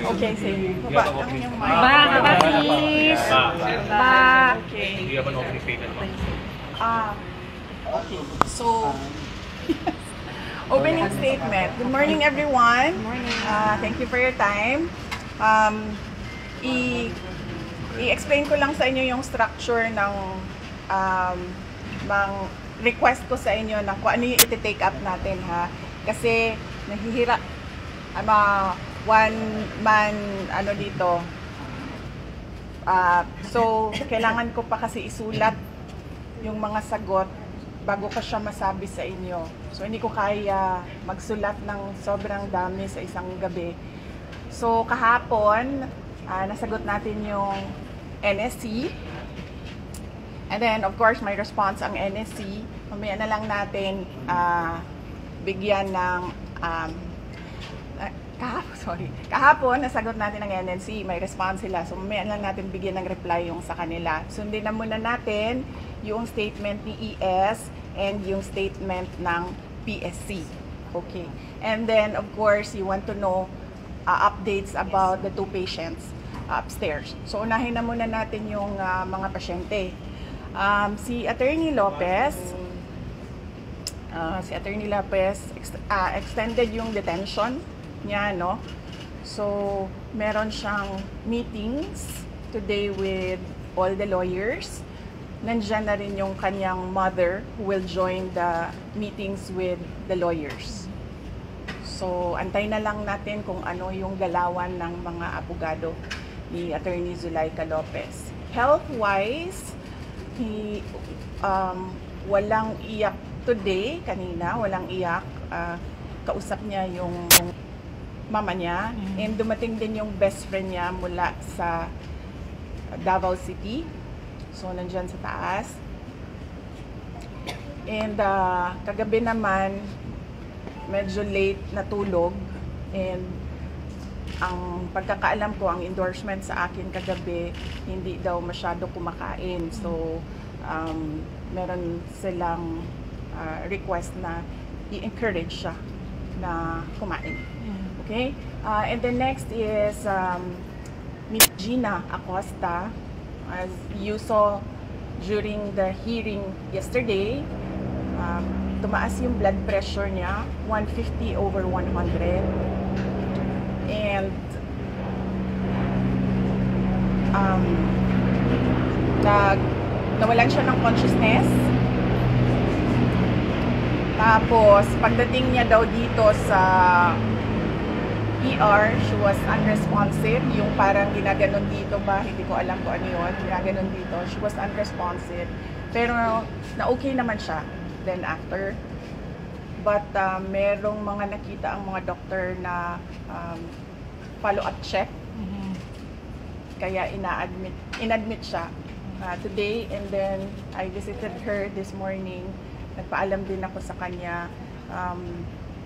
Okay, sige. You Baba have an ang opening yung statement. mic. Baba, please. Okay. You have an opening statement, ma'am. Okay. So, opening statement. Good morning, everyone. Good morning. Thank you for your time. I-explain ko lang sa inyo yung structure ng request ko sa inyo na kung ano yung iti-take up natin, ha. Kasi nahihira one man dito. So kailangan ko pa kasi isulat yung mga sagot bago ko siya masabi sa inyo. So hindi ko kaya magsulat ng sobrang dami sa isang gabi. So kahapon nasagot natin yung NSC. And then, of course, may response ang NSC. Mamaya na lang natin bigyan ng... Kahapon, nasagot natin ang NNC. May response sila. So, mamaya lang natin bigyan ng reply yung sa kanila. Sundin na muna natin yung statement ni ES and yung statement ng PSC. Okay. And then, of course, you want to know updates about the 2 patients upstairs. So, unahin na muna natin yung mga pasyente. Si Attorney Lopez, extended yung detention niya, no? So, meron siyang meetings today with all the lawyers. Nandiyan na rin yung kanyang mother who will join the meetings with the lawyers. So, antay na lang natin kung ano yung galawan ng mga abogado ni Attorney Zulaika Lopez. Health-wise, walang iyak today, kanina, walang iyak. Kausap niya yung mama niya. And dumating din yung best friend niya mula sa Davao City. So, nandyan sa taas. And kagabi naman, medyo late natulog. And ang pagkakaalam ko, ang endorsement sa akin kagabi, hindi daw masyado kumakain. So, meron silang request na i-encourage siya na kumain. Okay? And the next is Ms. Gina Acosta. As you saw during the hearing yesterday, tumaas yung blood pressure niya, 150/100. And nawalan siya ng consciousness. Tapos pagdating niya daw dito sa ER, she was unresponsive. Yung parang ginaganon dito ba, hindi ko alam kung ano yun, ginaganon dito, she was unresponsive. Pero na-okay naman siya then after. But merong mga nakita ang mga doctor na follow-up check. Kaya inadmit siya today, and then I visited her this morning. Nagpaalam din ako sa kanya.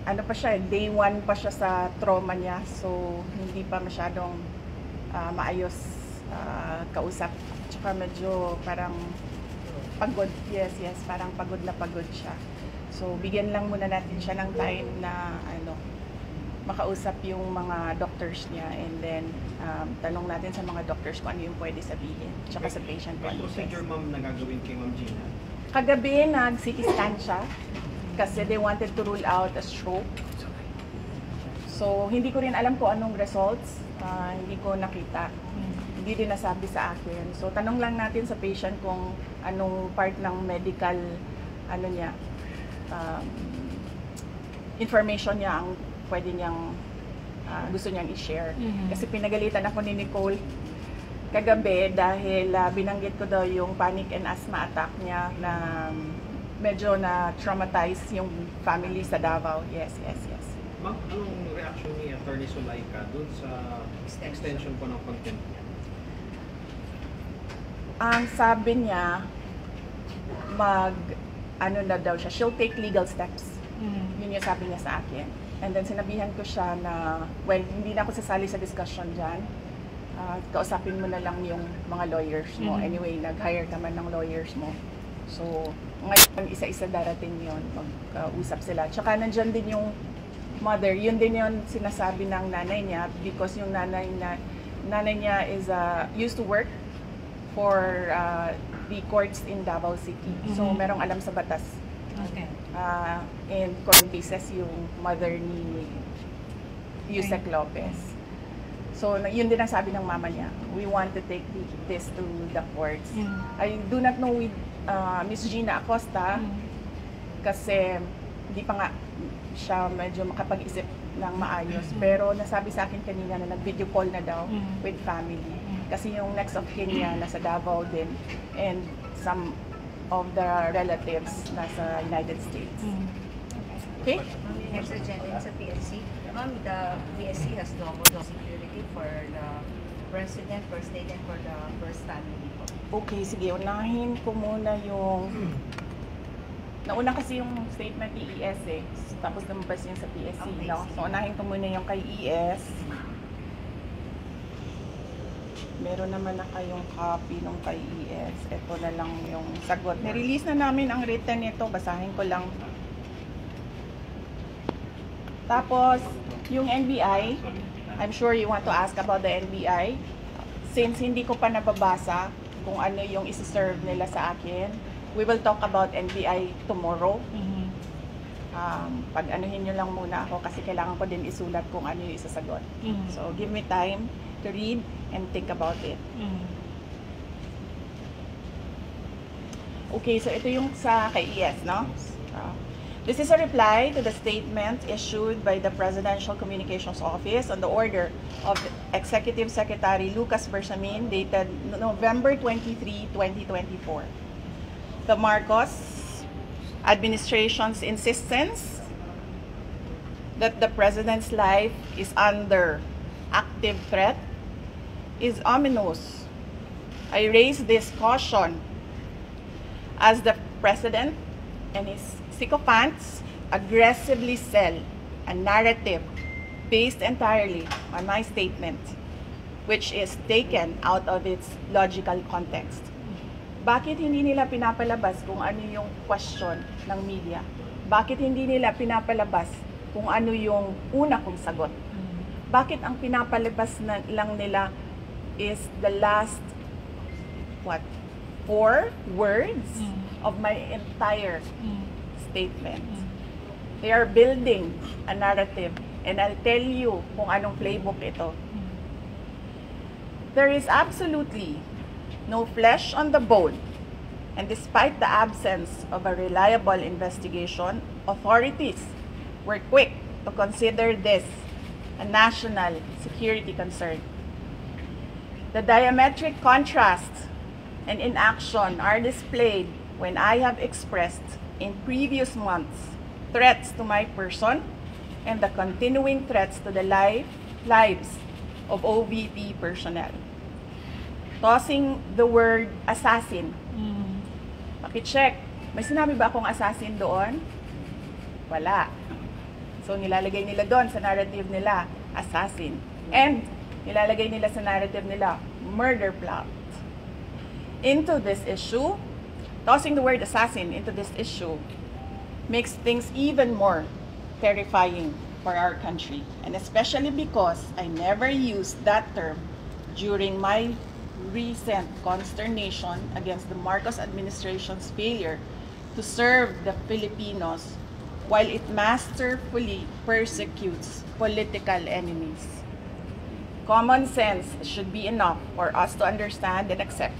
Ano pa siya, day 1 pa siya sa trauma niya, so hindi pa masyadong maayos kausap. Tsaka medyo parang pagod. Yes, parang pagod na pagod siya. So bigyan lang muna natin siya ng time na makausap yung mga doctors niya, and then tanong natin sa mga doctors kung ano yung pwede sabihin, tsaka sa patient kung ano. Procedure, ma'am, na gagawin kay Ma'am Gina? Kagabi, nag-CT scan siya kasi they wanted to rule out a stroke. So, hindi ko rin alam kung anong results. Hindi ko nakita. Hindi din nasabi sa akin. So, tanong lang natin sa patient kung anong part ng medical information niya ang pwede niyang gusto niyang i-share. Kasi pinagalitan ako ni Nicole kagabi dahil binanggit ko daw yung panic and asthma attack niya na medyo na-traumatize yung family sa Davao. Yes. Ma'am, anong reaction ni Attorney Zulaika doon sa extension po ng content niya? Ang sabi niya, na daw siya, she'll take legal steps. Yun yung sabi niya sa akin. And then sinabihan ko siya na, well, hindi na ako sasali sa discussion dyan. Kausapin mo na lang yung mga lawyers mo. Anyway, nag-hire ka man ng lawyers mo. So, ngayon, isa-isa darating yon, mag-usap sila. Tsaka nandyan din yung mother, yun din yung sinasabi ng nanay niya because yung nanay niya is used to work for the courts in Davao City. So merong alam sa batas. Okay. And court cases yung mother ni Yusek Lopez. So yun din ang sabi ng mama niya. We want to take this to the courts. I do not know with Miss Gina Acosta kasi hindi pa nga siya medyo makapag-isip ng maayos. Pero nasabi sa akin kanina na nag-video call na daw with family. Kasi yung next of kin niya nasa Davao din and some of the relatives nasa United States. Okay? Here's a gentleman sa PSC. Ma'am, the PSC has double security for the President, First Lady, and for the First Family po. Okay, sige. Unahin ko muna yung... Nauna kasi yung statement ni ES eh. Tapos lumabas yun sa PSC, Okay, no? sige. So, unahin ko muna yung kay ES. Meron naman na kayong copy nung kay ES. Ito na lang yung sagot. Nirelease na namin ang written nito. Basahin ko lang. Tapos, yung NBI, I'm sure you want to ask about the NBI. Since hindi ko pa nababasa kung ano yung isi-serve nila sa akin, we will talk about NBI tomorrow. Pag-anuhin nyo lang muna ako kasi kailangan ko din isulat kung ano yung isasagot. So, give me time to read and think about it. Okay, so ito yung sa kay ES, no? This is a reply to the statement issued by the Presidential Communications Office on the order of Executive Secretary Lucas Bersamin dated November 23, 2024. The Marcos administration's insistence that the President's life is under active threat is ominous. I raise this caution as the President and his sycophants aggressively sell a narrative based entirely on my statement, which is taken out of its logical context. Bakit hindi nila pinapalabas kung ano yung question ng media? Bakit hindi nila pinapalabas kung ano yung una kong sagot? Bakit ang pinapalabas lang nila is the last, 4 words of my entire statement? They are building a narrative and I'll tell you kung anong playbook ito. There is absolutely no flesh on the bone, and despite the absence of a reliable investigation, authorities were quick to consider this a national security concern. The diametric contrast and inaction are displayed when I have expressed in previous months threats to my person and the continuing threats to the lives of OVP personnel. Tossing the word assassin. Pakicheck. May sinabi ba akong assassin doon? Wala. So nilalagay nila doon sa narrative nila, assassin. And nilalagay nila sa narrative nila, murder plot. Into this issue, tossing the word assassin into this issue makes things even more terrifying for our country. And especially because I never used that term during my recent consternation against the Marcos administration's failure to serve the Filipinos while it masterfully persecutes political enemies. Common sense should be enough for us to understand and accept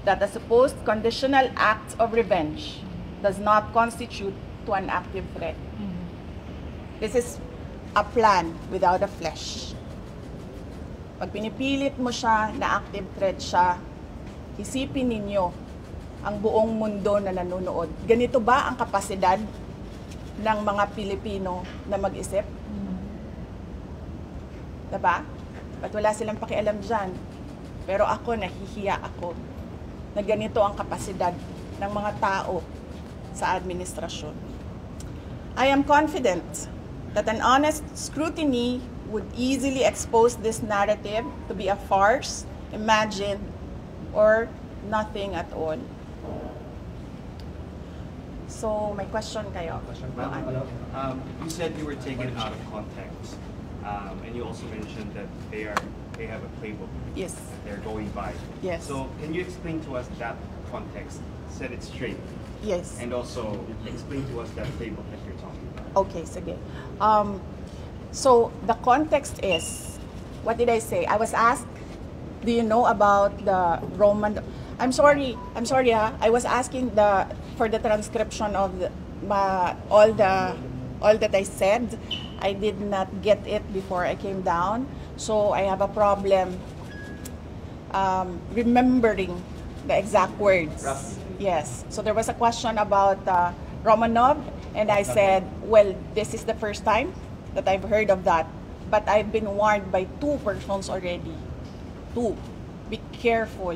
that the supposed conditional act of revenge does not constitute to an active threat. This is a plan without a flesh. Pag pinipilit mo siya na active threat siya, isipin ninyo ang buong mundo na nanonood. Ganito ba ang kapasidad ng mga Pilipino na mag-isip? Diba? Ba't wala silang pakialam dyan? Pero ako, nahihiya ako na ganito ang kapasidad ng mga tao sa administrasyon. I am confident that an honest scrutiny would easily expose this narrative to be a farce, imagined, or nothing at all. So, may question kayo. You said you were taken out of context, and you also mentioned that they have a playbook Yes. that they're going by. Yes. So can you explain to us that context, set it straight, Yes. and also explain to us that playbook that you're talking about? Okay, sige. So, the context is, what did I say? I was asked, do you know about the Roman... I'm sorry I was asking for the transcription of all that I said. I did not get it before I came down, so I have a problem remembering the exact words. Yes. So there was a question about Romanov, and I said, well, this is the first time that I've heard of that, but I've been warned by 2 persons already. 2. Be careful.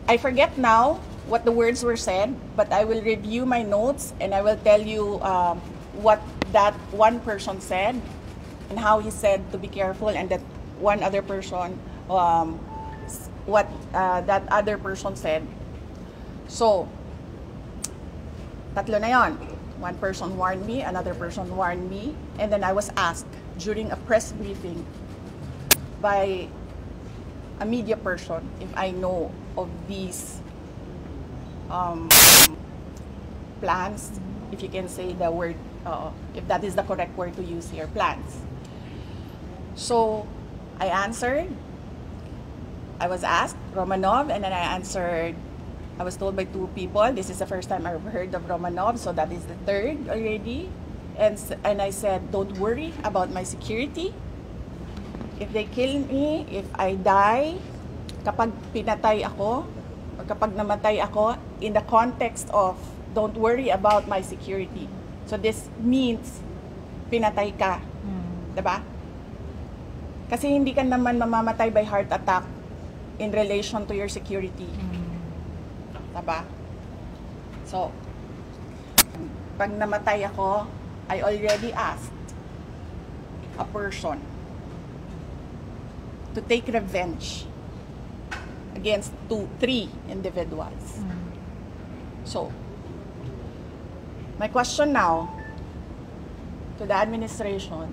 I forget now what the words were said, but I will review my notes and I will tell you what that one person said and how he said to be careful, and that one other person, what that other person said. So, tatlo na yon. One person warned me, another person warned me, and then I was asked during a press briefing by a media person if I know of these plans, if you can say the word, if that is the correct word to use here, plans. So I answered. I was asked Romanov, and then I answered. I was told by 2 people. This is the first time I've heard of Romanov, so that is the 3rd already. And I said, don't worry about my security. If they kill me, if I die, kapag pinatay ako, or kapag namatay ako, in the context of don't worry about my security. So this means pinatay ka. Diba? Kasi hindi ka naman mamamatay by heart attack in relation to your security. Diba? So, pag namatay ako, I already asked a person to take revenge against 3 individuals. So, my question now to the administration,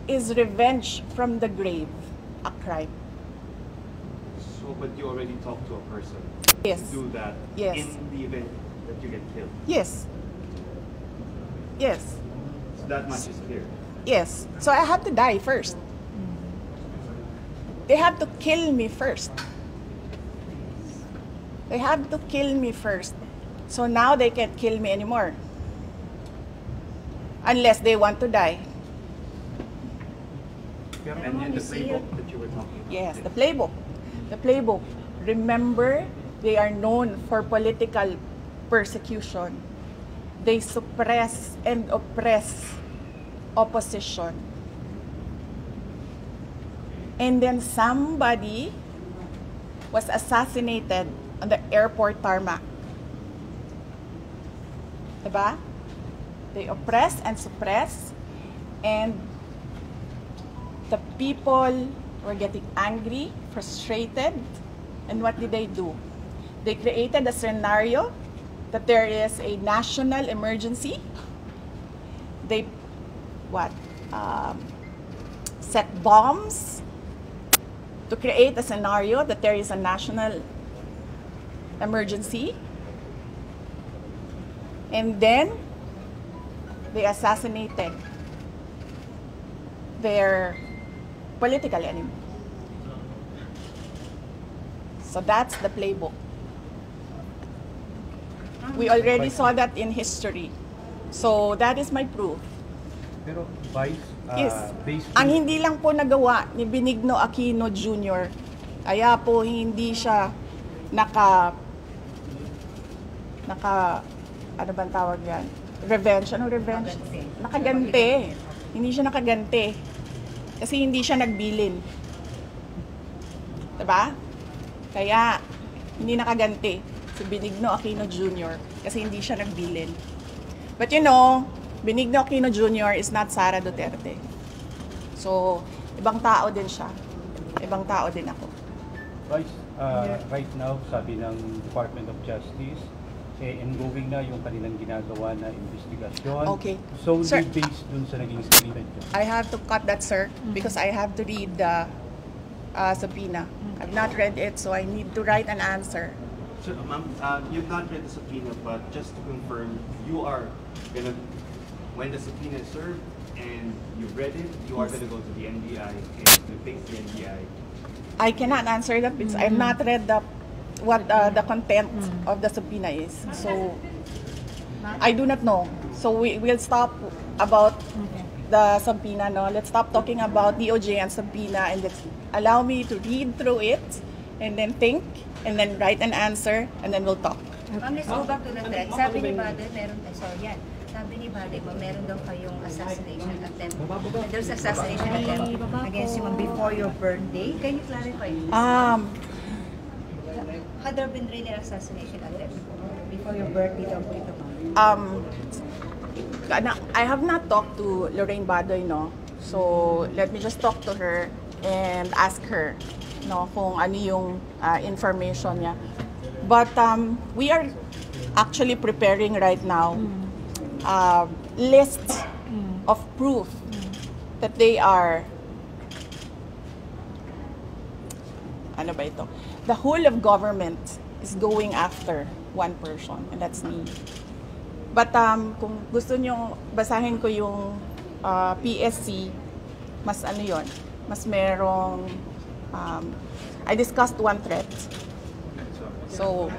is revenge from the grave a crime? So, but you already talked to a person Yes. to do that Yes. in the event that you get killed. Yes. Yes. So that much is clear. Yes. So I have to die first. They have to kill me first. They have to kill me first. So now they can't kill me anymore. Unless they want to die. And then the playbook that you were talking about. Yes, the playbook. The playbook. Remember, they are known for political persecution. They suppress and oppress opposition. And then somebody was assassinated on the airport tarmac. Diba? They oppress and suppress, and the people were getting angry, frustrated, and what did they do? They created a scenario that there is a national emergency. They set bombs to create a scenario that there is a national emergency. And then they assassinated their political enemy. So that's the playbook. We already saw that in history. So that is my proof. Pero Vice, Yes. based Ang hindi lang po nagawa ni Benigno Aquino Jr., kaya po hindi siya ano bang tawag yan? Revenge? Anong revenge? Nakaganti. Hindi siya nakaganti. Kasi hindi siya nagbilin. Diba? Kaya, hindi nakaganti si Benigno Aquino Jr. kasi hindi siya nagbilin. But you know, Benigno Aquino Jr. is not Sara Duterte. So, ibang tao din siya. Ibang tao din ako. Vice, right now, sabi ng Department of Justice, ongoing na yung kanilang ginagawa na investigasyon. Okay. Solely Sir, based dun sa naging statement nyo. I have to cut that, sir, because I have to read the subpoena. I've not read it, so I need to write an answer. So, ma'am, you've not read the subpoena, but just to confirm, you are gonna, when the subpoena is served and you've read it, you are gonna go to the NBI and to face the NBI. I cannot answer that because I've not read what the content of the subpoena is. So I do not know. So we'll stop about the subpoena. No, let's stop talking about DOJ and subpoena, and let's allow me to read through it and then think and then write an answer and then we'll talk. Ma'am, let's go back to the threat. Sabi ni Bader, sabi ni Bader, meron daw kayong assassination attempt. There's assassination attempt against you ma'am before your birthday. Can you clarify this? Had there been really an assassination attempt before your birthday daw po ito, ma'am? I have not talked to Lorraine Badoy, no? So let me just talk to her and ask her, no, kung ano yung information niya. But we are actually preparing right now list of proof that they are, ano ba ito? The whole of government is going after one person, and that's me. But kung gusto nyo, basahin ko yung PSC, mas ano yon, mas merong, I discussed one threat. So,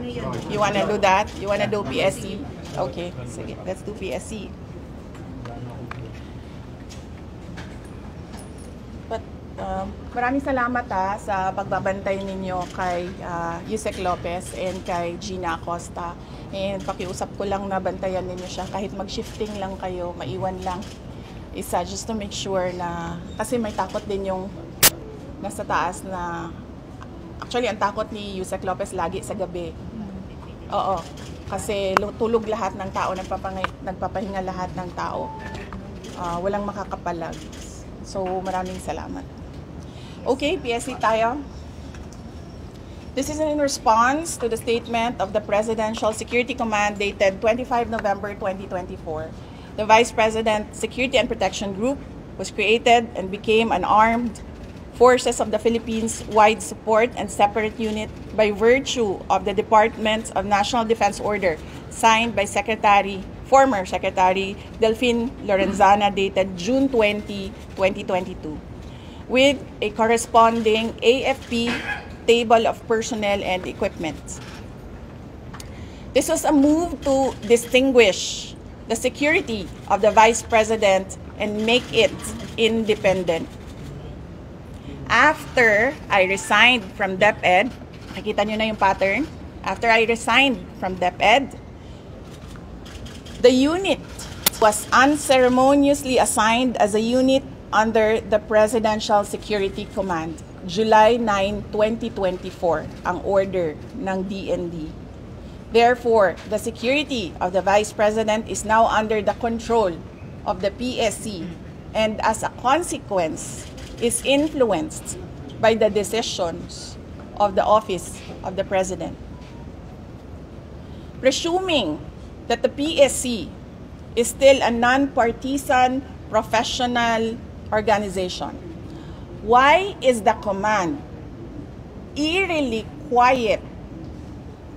you wanna do that? You wanna do PSC? Okay, sige, let's do PSC. But maraming salamat sa pagbabantay ninyo kay Yusek Lopez and kay Gina Acosta. And pakiusap ko lang na bantayan ninyo siya kahit mag-shifting lang kayo, maiwan lang isa just to make sure na, kasi may takot din yung nasa taas na, actually ang takot ni Yusek Lopez lagi sa gabi. Oo, kasi tulog lahat ng tao, nagpapahinga lahat ng tao. Walang makakapalag. So maraming salamat. Okay, PSC tayo. This is in response to the statement of the Presidential Security Command dated 25 November 2024. The Vice President Security and Protection Group was created and became an armed forces of the Philippines-wide support and separate unit by virtue of the Department of National Defense Order signed by former Secretary Delfin Lorenzana dated June 20, 2022, with a corresponding AFP table of personnel and equipment. This was a move to distinguish the security of the Vice President and make it independent. After I resigned from DepEd, nakita nyo na yung pattern. After I resigned from DepEd, the unit was unceremoniously assigned as a unit under the Presidential Security Command. July 9, 2024, ang order ng DND. Therefore, the security of the Vice President is now under the control of the PSC and as a consequence, is influenced by the decisions of the Office of the President. Presuming that the PSC is still a non-partisan professional organization, why is the command eerily quiet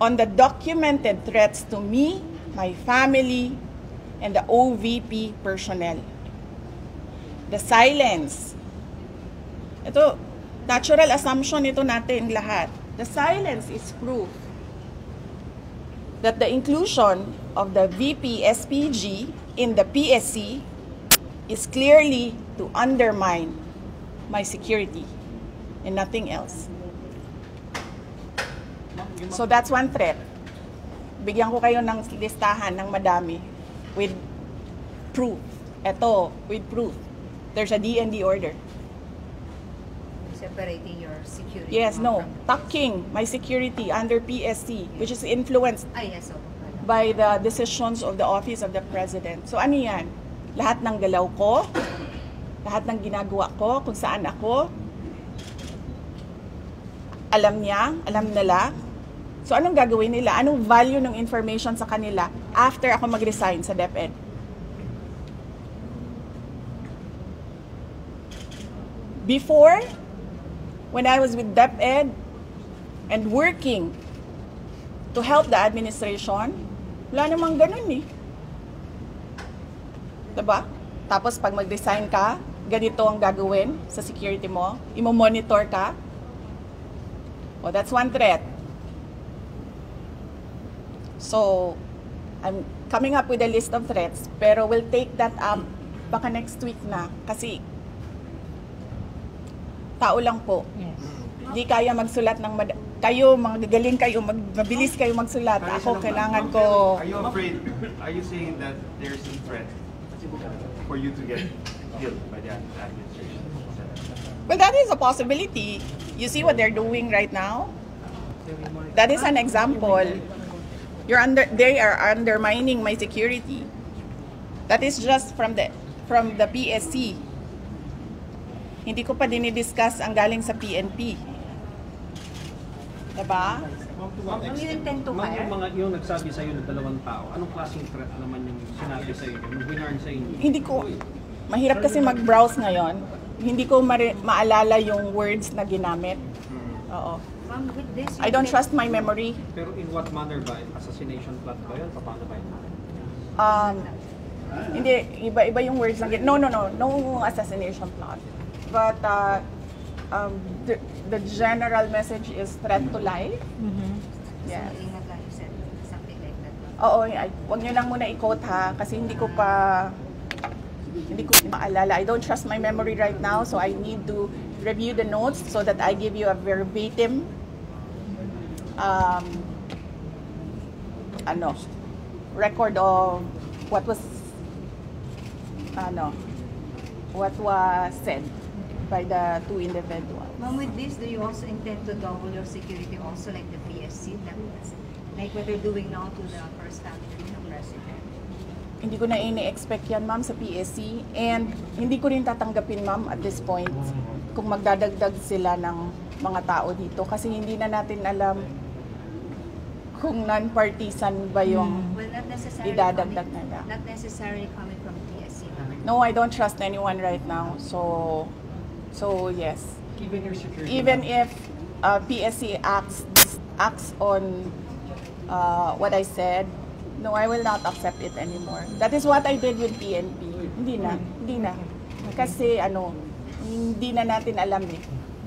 on the documented threats to me, my family, and the OVP personnel? The silence. Ito, natural assumption ito natin lahat. The silence is proof that the inclusion of the VP SPG in the PSC is clearly to undermine my security and nothing else. So that's one threat. Bigyan ko kayo ng listahan ng madami with proof. Ito, with proof. There's a DND order. Separating your security. Yes, no. Tucking my security under PSC, which is influenced by the decisions of the Office of the President. So ano yan? Lahat ng galaw ko, lahat ng ginagawa ko, kung saan ako, Alam niya, alam nila. So anong gagawin nila? Anong value ng information sa kanila after ako mag-resign sa DepEd? Before, when I was with DepEd and working to help the administration, wala namang ganun eh. Diba? Tapos pag mag-resign ka, ganito ang gagawin sa security mo, imo-monitor ka. Oh, that's one threat. So, I'm coming up with a list of threats, pero we'll take that up baka next week na. Kasi, tao lang po. Yes. Hindi kaya magsulat ng kayo, mga gagaling kayo, mabilis kayo magsulat. Ako, kailangan ko... Are you afraid? Are you saying that there's a threat for you to get killed by the administration? Well, that is a possibility. You see what they're doing right now? That is an example. They are undermining my security. That is just from the PSC. Hindi ko pa dinidiscuss ang galing sa PNP. Diba? Ang intent to hire? Yung nagsabi sa'yo ng dalawang tao, anong klaseng threat naman yung sinabi sa'yo, yung winarn sa inyo? Hindi ko, mahirap kasi mag-browse ngayon. Hindi ko maalala yung words na ginamit. Oo. Ma'am, with this, I don't trust my memory. Pero in what manner ba? Assassination plot ba yun? Paano ba yun? Hindi, iba yung words lang. No assassination plot. But the general message is threat to life. Yes. So, ingat lang, you said something like that. Oo, wag niyo lang muna i-quote ha, kasi hindi ko maalala. I don't trust my memory right now, so I need to review the notes so that I give you a verbatim record of what was said by the two individuals. Ma'am, with this, do you also intend to double your security also like the PSC? Like what they're doing now to the first family ng president? Hindi ko na ini-expect yan, ma'am, sa PSC. And hindi ko rin tatanggapin, ma'am, at this point, kung magdadagdag sila ng mga tao dito. Kasi hindi na natin alam kung non-partisan ba yung Well, not necessarily idadagdag nila. Not necessarily coming from PSC. No, I don't trust anyone right now. So yes. Even your security? Even if PSC acts on what I said, no, I will not accept it anymore. That is what I did with PNP. Hindi na. Kasi hindi na natin alam eh.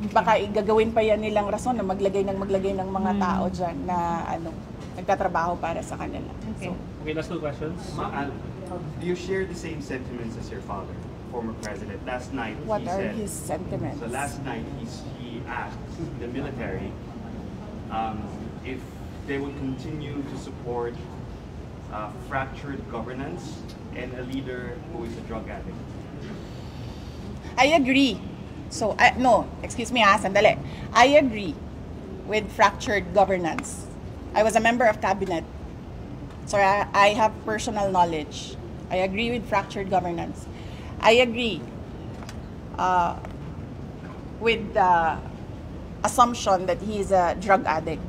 Baka igagawin pa yan nilang rason na maglagay ng mga tao dyan na nagtatrabaho para sa kanila. Okay. Okay, last two questions. Do you share the same sentiments as your father, former president? Last night, What he are said. his sentiments? So last night, he asked the military if they would continue to support fractured governance and a leader who is a drug addict. I agree. So, sandali. I agree with fractured governance. I was a member of cabinet, so I have personal knowledge. I agree with fractured governance. I agree with the assumption that he is a drug addict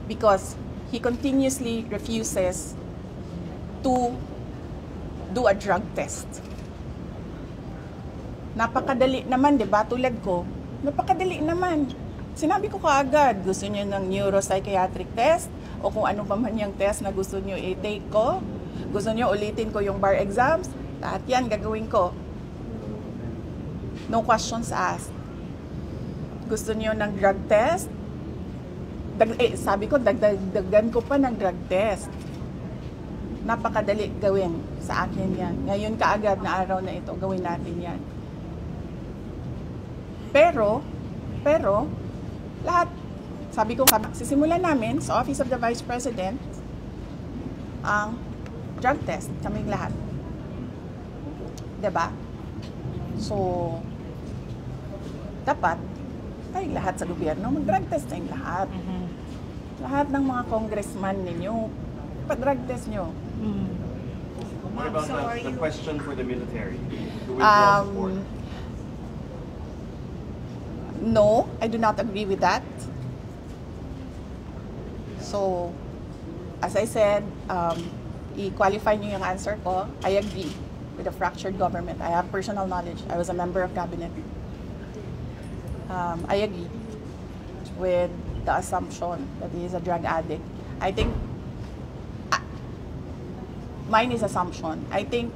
because he continuously refuses to do a drug test. Napakadali naman, di ba? Tulad ko, napakadali naman. Sinabi ko kaagad, gusto niyo ng neuropsychiatric test o kung ano pa man yung test na gusto niyo i-take ko. Gusto niyo ulitin ko yung bar exams. Lahat yan gagawin ko. No questions asked. Gusto niyo ng drug test? Sabi ko, dagdagan ko pa ng drug test. Napakadali gawin sa akin yan. Ngayon kaagad na araw na ito, gawin natin yan. Pero, lahat, sabi ko, sisimulan namin sa Office of the Vice President ang drug test, kaming lahat. Diba? So, dapat, tayong lahat sa gobyerno, mag-drug test tayong lahat. Lahat ng mga congressman ninyo, pa-drug test nyo. What about So are the you- question for the military? To withdraw support? No, I do not agree with that. So, as I said, i-qualify niyo yung answer ko. I agree with a fractured government. I have personal knowledge. I was a member of cabinet. I agree with the assumption that he is a drug addict. I think mine is assumption. I think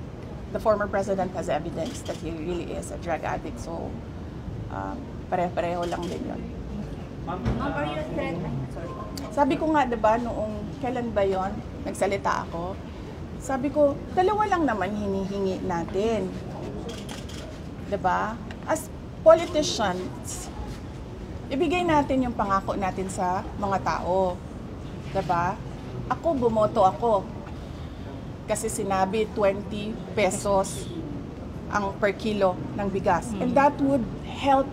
the former president has evidence that he really is a drug addict. So, pare-pareho lang din yun. Ma'am, are you a threat? Sorry. Sabi ko nga, diba, noong kailan ba yon nagsalita ako, sabi ko, dalawa lang naman hinihingi natin. Diba? As politicians, ibigay natin yung pangako natin sa mga tao. Diba? Ako, bumoto ako. Kasi sinabi 20 pesos ang per kilo ng bigas. And that would help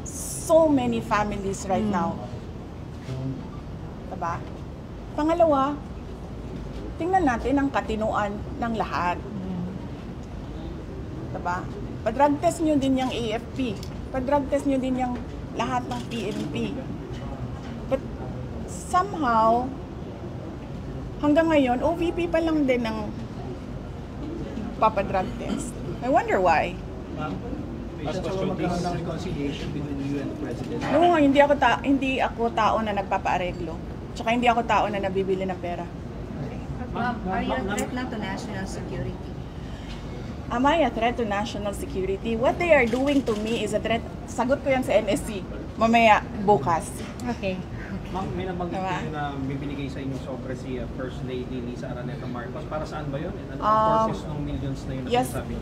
so many families right now. Diba? Pangalawa, tingnan natin ang katinuan ng lahat. Diba? Pa-drug test nyo din yung AFP. Pa-drug test nyo din yung lahat ng PNP. But somehow, hanggang ngayon, OVP pa lang din ang papadrug test. I wonder why. Ma'am, Last question, magkaroon ng reconciliation between you and the President. No, hindi ako tao na nagpapaareglo. Tsaka hindi ako tao na nabibili ng pera. Ma'am, are you a threat lang to national security? Am I a threat to national security? What they are doing to me is a threat. Sagot ko yan sa NSC. Mamaya, bukas. Okay. Ma'am, may nabanggit Diba? kayo na bibinigay sa inyo sobre si First Lady Lisa Araneta Marcos. Para saan ba yun? Ano ang purpose ng millions na yun na Yes, sinasabi?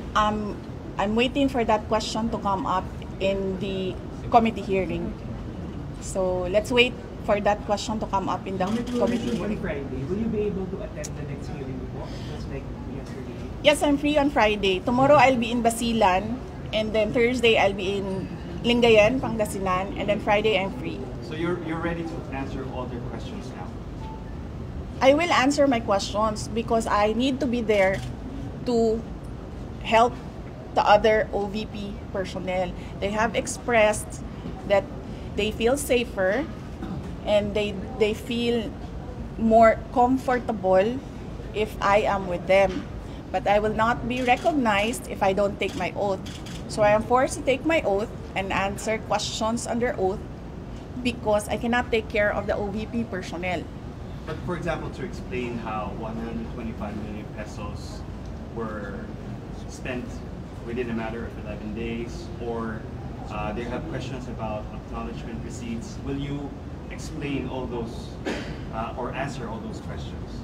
I'm waiting for that question to come up in the committee hearing. So let's wait for that question to come up in the committee On hearing. Friday, will you be able to attend the next hearing po? Just like yesterday. Yes, I'm free on Friday. Tomorrow I'll be in Basilan, and then Thursday I'll be in Lingayen, Pangasinan, and then Friday I'm free. So you're ready to answer all their questions now? I will answer my questions because I need to be there to help the other OVP personnel. They have expressed that they feel safer and they feel more comfortable if I am with them. But I will not be recognized if I don't take my oath. So I am forced to take my oath and answer questions under oath because I cannot take care of the OVP personnel. But for example, to explain how 125 million pesos were spent within a matter of 11 days, or they have questions about acknowledgement receipts, will you explain all those or answer all those questions?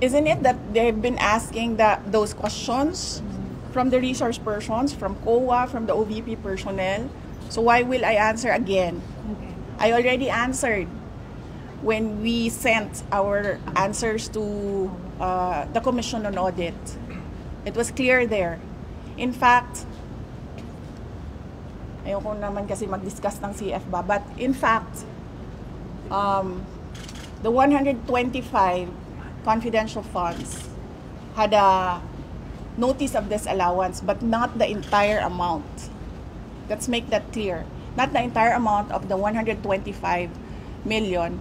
Isn't it that they've been asking those questions from the resource persons, from COA, from the OVP personnel? So why will I answer again? Okay. I already answered when we sent our answers to the Commission on Audit. It was clear there. In fact, ayoko naman kasi mag-discuss ng CF ba, but in fact, the 125 confidential funds had a notice of disallowance, but not the entire amount. Let's make that clear. Not the entire amount of the 125 million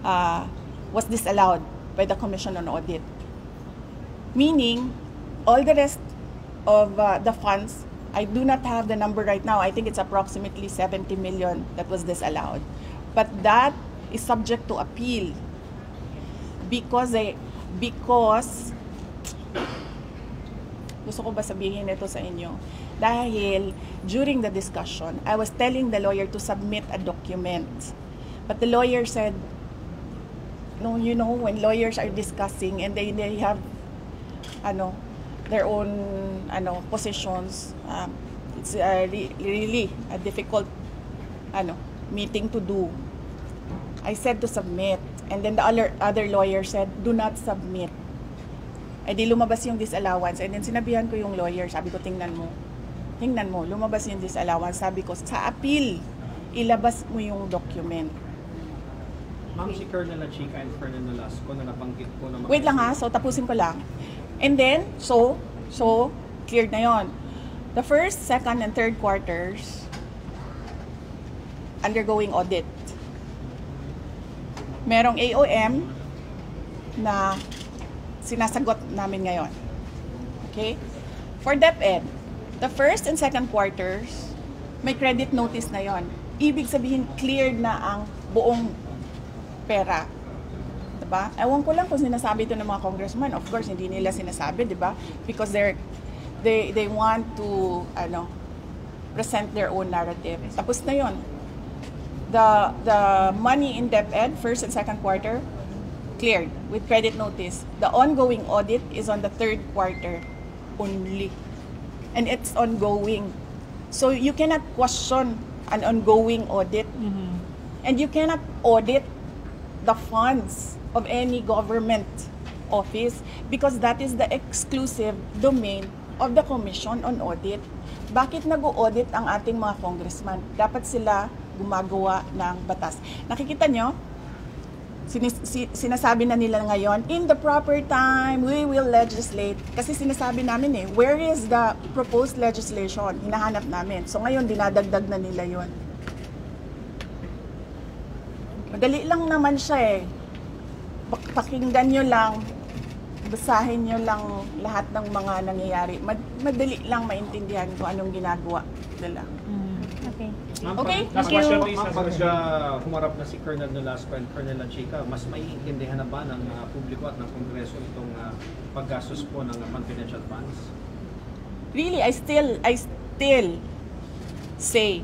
was disallowed by the Commission on Audit. Meaning, all the rest of the funds, I do not have the number right now. I think it's approximately 70 million that was disallowed. But that is subject to appeal because gusto ko ba sabihin ito sa inyo? Dahil during the discussion, I was telling the lawyer to submit a document. But the lawyer said, no, you know, when lawyers are discussing and they have their own positions, it's really a difficult meeting to do. I said to submit, and then the other lawyer said, do not submit. Eh di lumabas yung disallowance, and then sinabihan ko yung lawyer, sabi ko, tingnan mo, lumabas yung disallowance. Sabi ko, sa appeal, ilabas mo yung document. Ma'am, si Colonel Chica and Colonel Nolasco na nabanggit po na Wait lang ha, so tapusin ko lang. And then, so cleared na yon. The first, second, and third quarters, undergoing audit. Merong AOM na sinasagot namin ngayon. Okay? For DepEd, the first and second quarters, may credit notice na yon. Ibig sabihin, cleared na ang buong pera. Diba? Ewan ko lang kung sinasabi ito ng mga congressman. Of course, hindi nila sinasabi, diba? Because they want to present their own narrative. Tapos na yon. The money in DepEd, first and second quarter, cleared with credit notice. The ongoing audit is on the third quarter only. And it's ongoing. So you cannot question an ongoing audit. And you cannot audit the funds of any government office because that is the exclusive domain of the Commission on Audit. Bakit nag-audit ang ating mga congressman? Dapat sila gumagawa ng batas. Nakikita nyo? Sinasabi na nila ngayon, in the proper time, we will legislate. Kasi sinasabi namin where is the proposed legislation? Hinahanap namin. So ngayon, dinadagdag na nila yon. Madali lang naman siya Pakinggan nyo lang, basahin nyo lang lahat ng mga nangyayari. Madali lang maintindihan kung anong ginagawa nila. Okay. Okay? Last Thank question, you. please. Pag humarap na si Colonel Nolasco and Colonel Lachica, mas maiintindihan na ba ng publiko at ng Kongreso itong paggastos po ng confidential funds? Really, I still say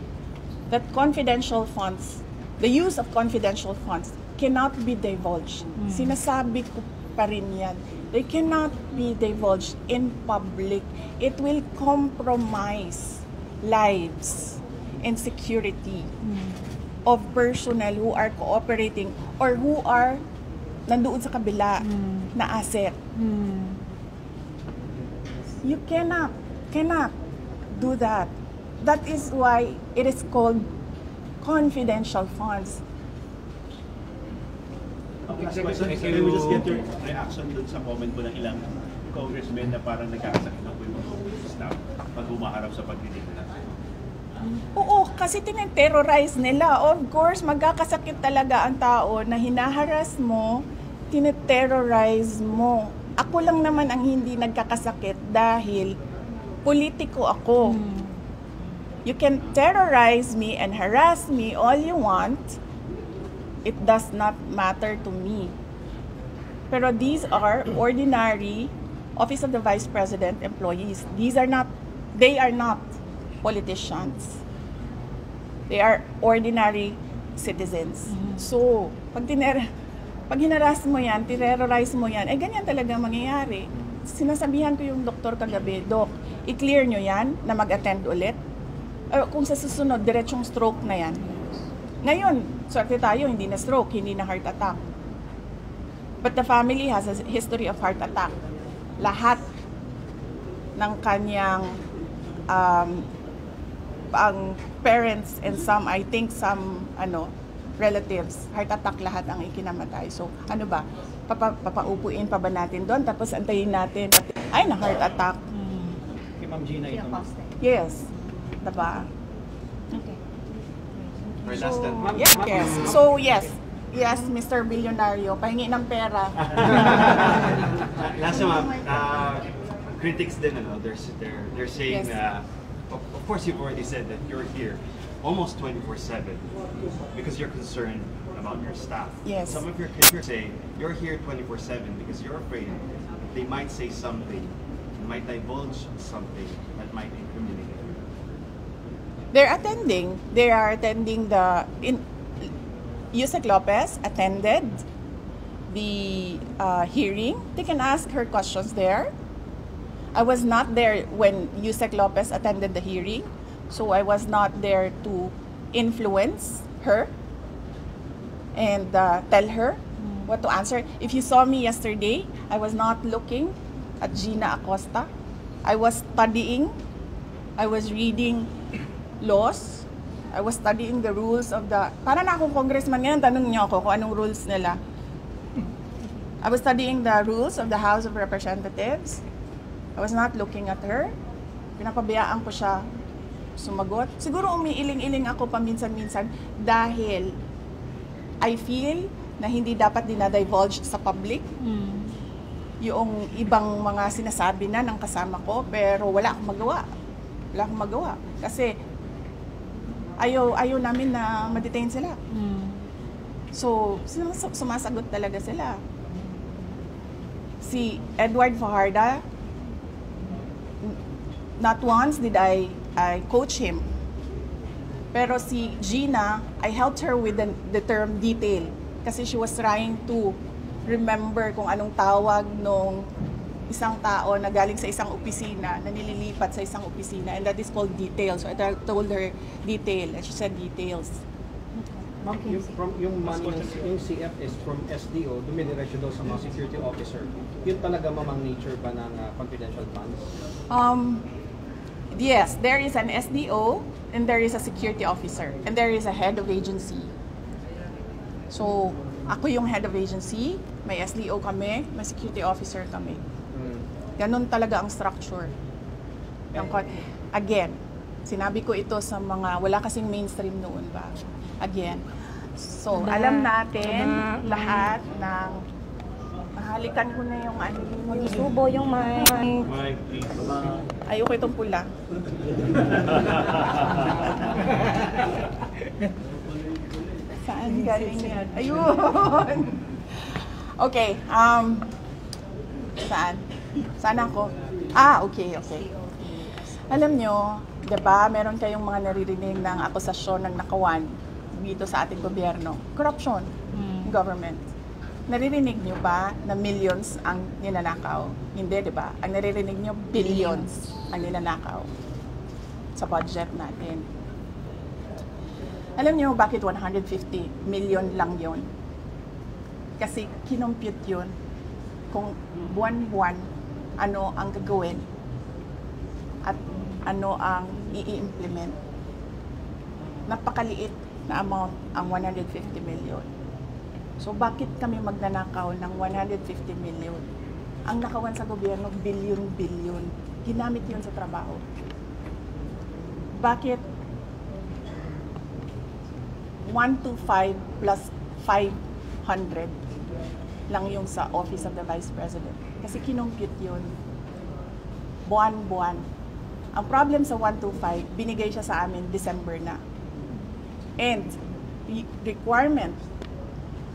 that confidential funds, the use of confidential funds cannot be divulged. Sinasabi ko pa rin yan. They cannot be divulged in public. It will compromise lives and security of personnel who are cooperating or who are nandoon sa kabila na asset. You cannot do that. That is why it is called confidential funds. Can we just get your reaction dun sa comment po ng ilang congressmen na parang nagkakasakit na po yung mga staff pag humaharap sa pagdinig na? Oo, kasi tine-terrorize nila. Of course, magkakasakit talaga ang tao na hinaharas mo, tine-terrorize mo. Ako lang naman ang hindi nagkakasakit dahil politiko ako. You can terrorize me and harass me all you want. It does not matter to me. Pero these are ordinary Office of the Vice President employees. They are not politicians. They are ordinary citizens. So, pag hinaras mo yan, terrorize mo yan, ganyan talaga mangyayari. Sinasabihan ko yung doktor kagabi, Doc, i-clear nyo yan na mag-attend ulit. Kung sa susunod, diretsong stroke na yan. Ngayon, swerte tayo, hindi na stroke, hindi na heart attack. But the family has a history of heart attack. Lahat ng kanyang ang parents and I think some relatives, heart attack lahat ang ikinamatay. So, ano ba? Papaupuin pa ba natin doon? Tapos antayin natin, ay, na heart attack. Kay Ma'am Gina ito. Yes. Diba? Okay. So, yes, Mr. Billionario, pahingi ng pera. Last time, critics din, they're saying, Yes. Of course you've already said that you're here almost 24/7 because you're concerned about your staff. Yes. Some of your critics say you're here 24/7 because you're afraid they might say something, might divulge something that might incriminate you. They are attending Yusek Lopez attended the hearing. They can ask her questions there. I was not there when Yusek Lopez attended the hearing, so I was not there to influence her and tell her what to answer. If you saw me yesterday, I was not looking at Gina Acosta. I was studying. I was reading laws. I was studying the rules of the... Para na akong congressman ngayon, tanong niyo ako kung anong rules nila. I was studying the rules of the House of Representatives. I was not looking at her. Pinapabayaan ko siya sumagot. Siguro umiiling-iling ako paminsan-minsan dahil I feel na hindi dapat dinadivulge sa public yung ibang mga sinasabi na ng kasama ko, pero wala akong magawa. Wala akong magawa. Kasi ayaw namin na ma-detain sila. So, sumasagot talaga sila. Si Edward Fajardo, not once did I coach him. Pero si Gina, I helped her with the term detail. Kasi she was trying to remember kung anong tawag nung isang tao na galing sa isang opisina, na nililipat sa isang opisina, and that is called detail. So I told her detail, and she said details. Ma'am, yung money, yung CF is from SDO, dumidiretso daw sa mga security officer. Yun talaga mamang nature ba ng confidential funds? Yes, there is an SDO, and there is a security officer, and there is a head of agency. So, ako yung head of agency, may SDO kami, may security officer kami. Ganon talaga ang structure. Again, sinabi ko ito sa mga, wala kasing mainstream noon ba? Again. So, alam natin lahat ng, mahalikan ko na yung ano, Magsubo yung mic. ayoko itong pula. Saan galing yan? Ayun! Okay, saan? Saan ako? Okay. Alam nyo, diba, meron kayong mga naririnig ng akusasyon ng nakawan dito sa ating gobyerno. Corruption, government. Naririnig nyo ba na millions ang ninanakaw? Hindi, diba? Ang naririnig nyo, billions ang ninanakaw sa budget natin. Alam niyo bakit 150 million lang yon? Kasi kinompute yun kung buwan-buwan ano ang gagawin at ano ang i-implement. Napakaliit na amount ang 150 million. So bakit kami magnanakaw ng 150 million? Ang nakawan sa gobyerno, bilyon-bilyon. Ginamit yun sa trabaho. Bakit 125 plus 500 lang yung sa Office of the Vice President? Kasi kinompute yun. Buwan-buwan. Ang problem sa 125, binigay siya sa amin December na. And the requirement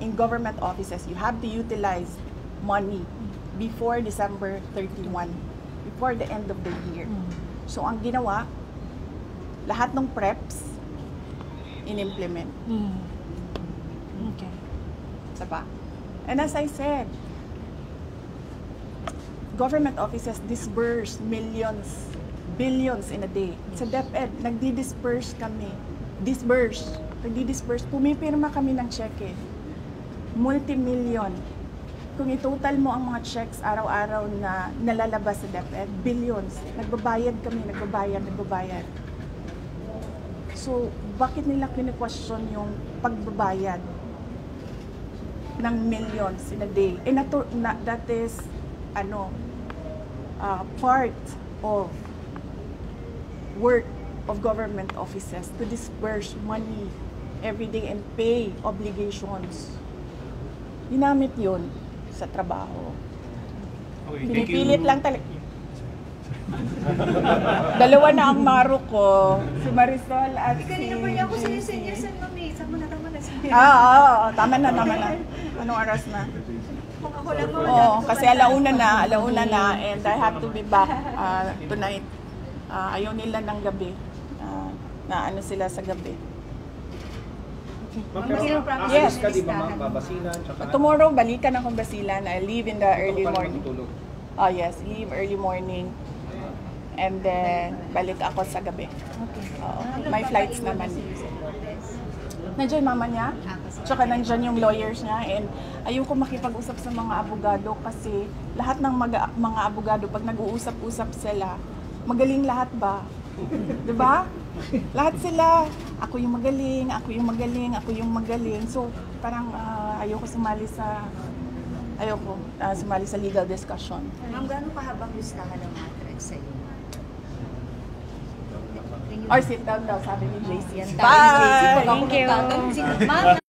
in government offices, you have to utilize money before December 31, before the end of the year. So ang ginawa, lahat ng preps, in-implement. Okay. Diba? And as I said, government offices disburse millions, billions in a day. Sa DepEd, nagdi-disperse kami. Nagdi-disperse. Pumipirma kami ng cheque. Multi-million. Kung i-total mo ang mga checks araw-araw na nalalabas sa DepEd, billions. Nagbabayad kami, nagbabayad. So, bakit nila kine-question yung pagbabayad ng millions in a day? And that is, part of work of government offices to disperse money every day and pay obligations. Ginamit yun sa trabaho. Pinipilit lang talaga. Dalawa na ang maro ko, si Marisol at si... Kanina pa niya ako sinisenyasan, mami. Tama na. Tama na. Anong oras na? Kung ako lang mo. Kasi alauna na, and I have to be back tonight. Ayaw nila ng gabi. Na ano sila sa gabi. Yes. Ka, di ba, ma'am? Babasilan, tsaka... Tomorrow, balikan akong Basilan. I leave in the early morning. Yes, leave early morning. And then, balik ako sa gabi. May flights naman. Nandiyan mama niya, tsaka nandiyan yung lawyers niya, and ayoko makipag-usap sa mga abogado kasi lahat ng mga abogado, pag nag-uusap-usap sila, magaling lahat ba? Diba? Lahat sila, ako yung magaling. So, parang ayoko sumali sa legal discussion. Ma'am, gano'ng kahabang listahan ng mga threats sa'yo? Can Or sit down daw, sabi ni JC. Yan tayo ni JC. Pag ako Bye! nagtatanong, Ma'am,